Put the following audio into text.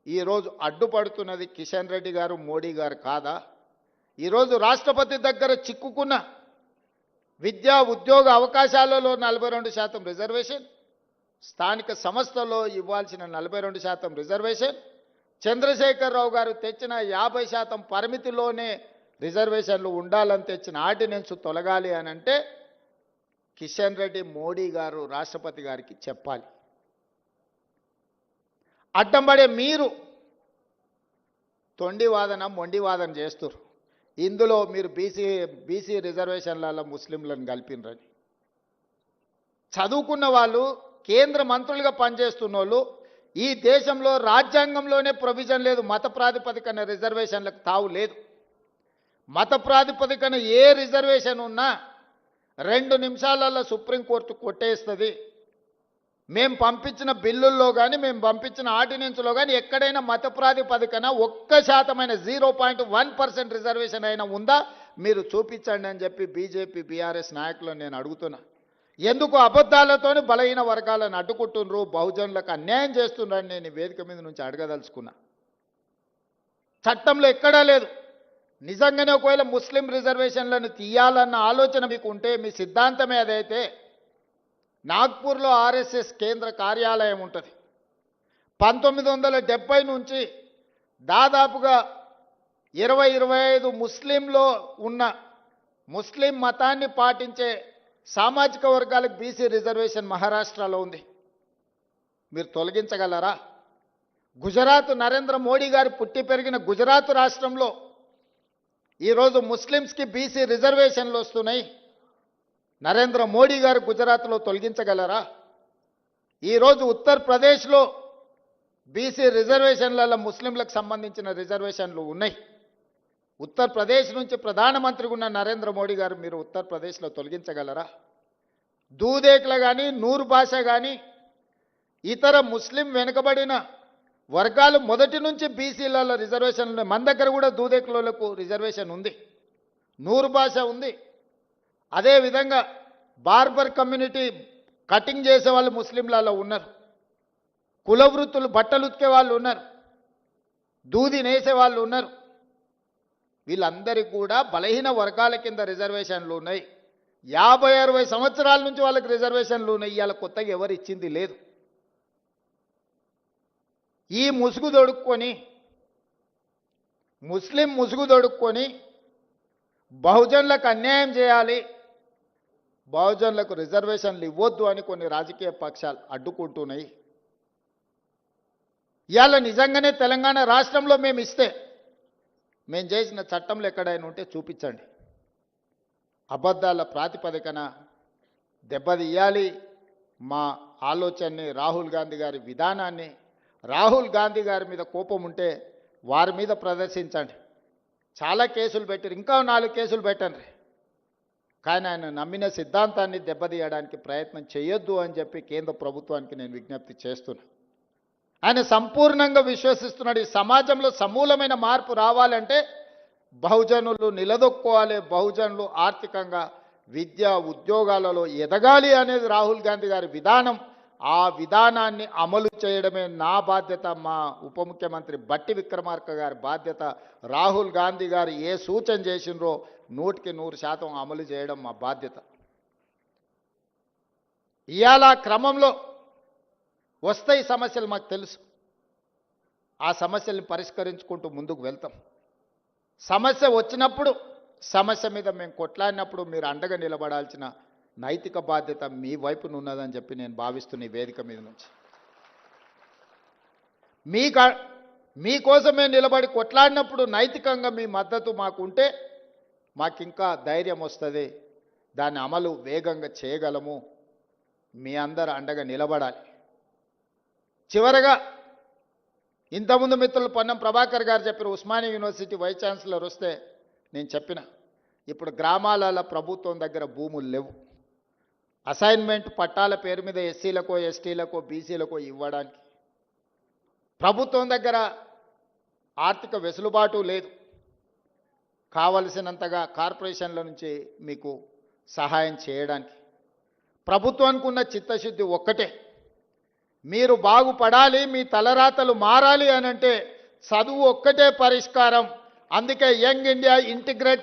ఈరోజు అడ్డుపడుతున్నది కిషన్ రెడ్డి గారు మోడీ గారు కాదా? ఈరోజు రాష్ట్రపతి దగ్గర చిక్కుకున్న విద్యా ఉద్యోగ అవకాశాలలో 42% రిజర్వేషన్, స్థానిక సంస్థల్లో ఇవ్వాల్సిన 42% రిజర్వేషన్, చంద్రశేఖరరావు గారు తెచ్చిన 50% పరిమితిలోనే రిజర్వేషన్లు ఉండాలని తెచ్చిన ఆర్డినెన్స్ తొలగాలి అని అంటే కిషన్ రెడ్డి మోడీ గారు రాష్ట్రపతి గారికి చెప్పాలి. అడ్డంబడే మీరు తొండి వాదన మొండి వాదన చేస్తారు. ఇందులో మీరు బీసీ రిజర్వేషన్లలో ముస్లింలను కలిపినరని. చదువుకున్న వాళ్ళు, కేంద్ర మంత్రులుగా పనిచేస్తున్న వాళ్ళు, ఈ దేశంలో రాజ్యాంగంలోనే ప్రొవిజన్ లేదు, మత ప్రాతిపదికన రిజర్వేషన్లకు తావు లేదు. మత ప్రాతిపదికన ఏ రిజర్వేషన్ ఉన్నా 2 నిమిషాలలో సుప్రీంకోర్టు కొట్టేస్తుంది. మేము పంపించిన బిల్లుల్లో కానీ, మేము పంపించిన ఆర్డినెన్స్లో కానీ ఎక్కడైనా మత ప్రాతిపదికన 1% 0.1% రిజర్వేషన్ అయినా ఉందా మీరు చూపించండి అని చెప్పి బీజేపీ బీఆర్ఎస్ నాయకులను నేను అడుగుతున్నా. ఎందుకు అబద్ధాలతోని బలహీన వర్గాలను అడ్డుకుంటున్నారు, బహుజనులకు అన్యాయం చేస్తున్నారని నేను వేదిక మీద నుంచి అడగదలుచుకున్నా. చట్టంలో ఎక్కడా లేదు. నిజంగానే ఒకవేళ ముస్లిం రిజర్వేషన్లను తీయాలన్న ఆలోచన మీకు ఉంటే, మీ సిద్ధాంతమే అదైతే, నాగ్పూర్లో ఆర్ఎస్ఎస్ కేంద్ర కార్యాలయం ఉంటుంది. 1970 నుంచి దాదాపుగా 20-25 ముస్లింలో ఉన్న ముస్లిం మతాన్ని పాటించే సామాజిక వర్గాలకు బీసీ రిజర్వేషన్ మహారాష్ట్రలో ఉంది. మీరు తొలగించగలరా? గుజరాత్, నరేంద్ర మోడీ గారు పుట్టి పెరిగిన గుజరాత్ రాష్ట్రంలో ఈరోజు ముస్లిమ్స్కి బీసీ రిజర్వేషన్లు వస్తున్నాయి. నరేంద్ర మోడీ గారు గుజరాత్లో తొలగించగలరా? ఈరోజు ఉత్తరప్రదేశ్లో బీసీ రిజర్వేషన్లలో ముస్లింలకు సంబంధించిన రిజర్వేషన్లు ఉన్నాయి. ఉత్తరప్రదేశ్ నుంచి ప్రధానమంత్రిగా ఉన్న నరేంద్ర మోడీ గారు మీరు ఉత్తరప్రదేశ్లో తొలగించగలరా? దూదేకుల కానీ, నూరు భాష కానీ, ఇతర ముస్లిం వెనుకబడిన వర్గాలు మొదటి నుంచి బీసీలలో రిజర్వేషన్లు ఉన్నాయి. మన దగ్గర కూడా దూదేకులకు రిజర్వేషన్ ఉంది, నూరు భాష ఉంది. అదేవిధంగా బార్బర్ కమ్యూనిటీ, కటింగ్ చేసే వాళ్ళు ముస్లింలలో ఉన్నారు. కుల వృత్తులు, బట్టలు ఉతికే వాళ్ళు ఉన్నారు, దూది నేసే వాళ్ళు ఉన్నారు. వీళ్ళందరికీ కూడా బలహీన వర్గాల కింద రిజర్వేషన్లు ఉన్నాయి. 50-60 సంవత్సరాల నుంచి వాళ్ళకి రిజర్వేషన్లు ఉన్నాయి. ఇవాళ కొత్తగా ఎవరు ఇచ్చింది లేదు. ఈ ముసుగు దొడుక్కొని, ముస్లిం ముసుగు దొడుక్కొని బహుజనులకు అన్యాయం చేయాలి, బహుజనులకు రిజర్వేషన్లు ఇవ్వద్దు అని కొన్ని రాజకీయ పక్షాలు అడ్డుకుంటున్నాయి. ఇవాళ నిజంగానే తెలంగాణ రాష్ట్రంలో మేము ఇస్తే, మేము చేసిన చట్టంలో ఎక్కడైనా ఉంటే చూపించండి. అబద్ధాల ప్రాతిపదికన దెబ్బతీయాలి మా ఆలోచనని, రాహుల్ గాంధీ గారి విధానాన్ని. రాహుల్ గాంధీ గారి మీద కోపం ఉంటే వారి మీద ప్రదర్శించండి. చాలా కేసులు పెట్టారు, ఇంకా 4 కేసులు పెట్టండి. కానీ ఆయన నమ్మిన సిద్ధాంతాన్ని దెబ్బతీయడానికి ప్రయత్నం చేయొద్దు అని చెప్పి కేంద్ర ప్రభుత్వానికి నేను విజ్ఞప్తి చేస్తున్నా. ఆయన సంపూర్ణంగా విశ్వసిస్తున్నాడు, ఈ సమాజంలో సమూలమైన మార్పు రావాలంటే బహుజనులు నిలదొక్కోవాలి, బహుజనులు ఆర్థికంగా, విద్య, ఉద్యోగాలలో ఎదగాలి అనేది రాహుల్ గాంధీ గారి విధానం. ఆ విధానాన్ని అమలు చేయడమే నా బాధ్యత, మా ఉప ముఖ్యమంత్రి బట్టి విక్రమార్క గారి బాధ్యత. రాహుల్ గాంధీ గారు ఏ సూచన చేసినరో 100% అమలు చేయడం మా బాధ్యత. ఇవాళ క్రమంలో వస్తాయి సమస్యలు, మాకు తెలుసు. ఆ సమస్యల్ని పరిష్కరించుకుంటూ ముందుకు వెళ్తాం. సమస్య వచ్చినప్పుడు, సమస్య మీద మేము కొట్లాడినప్పుడు మీరు అండగా నిలబడాల్సిన నైతిక బాధ్యత మీ వైపున ఉన్నదని చెప్పి నేను భావిస్తున్న ఈ వేదిక మీద నుంచి. మీకోసమే నిలబడి కొట్లాడినప్పుడు నైతికంగా మీ మద్దతు మాకుంటే మాకింకా ధైర్యం వస్తుంది, దాని అమలు వేగంగా చేయగలము. మీ అందరు అండగా నిలబడాలి. చివరగా, ఇంతకుముందు మిత్రులు పొన్నం ప్రభాకర్ గారు చెప్పారు, ఉస్మానియా యూనివర్సిటీ వైస్ ఛాన్సలర్ వస్తే నేను చెప్పిన, ఇప్పుడు గ్రామాలలో ప్రభుత్వం దగ్గర భూములు లేవు. అసైన్మెంట్ పట్టాల పేరు మీద ఎస్సీలకో, ఎస్టీలకో, బీసీలకో ఇవ్వడానికి ప్రభుత్వం దగ్గర ఆర్థిక వెసులుబాటు లేదు. కావలసినంతగా కార్పొరేషన్ల నుంచి మీకు సహాయం చేయడానికి ప్రభుత్వానికి ఉన్న చిత్తశుద్ధి ఒక్కటే, మీరు బాగుపడాలి, మీ తలరాతలు మారాలి అనంటే చదువు ఒక్కటే పరిష్కారం. అందుకే యంగ్ ఇండియా ఇంటిగ్రేటెడ్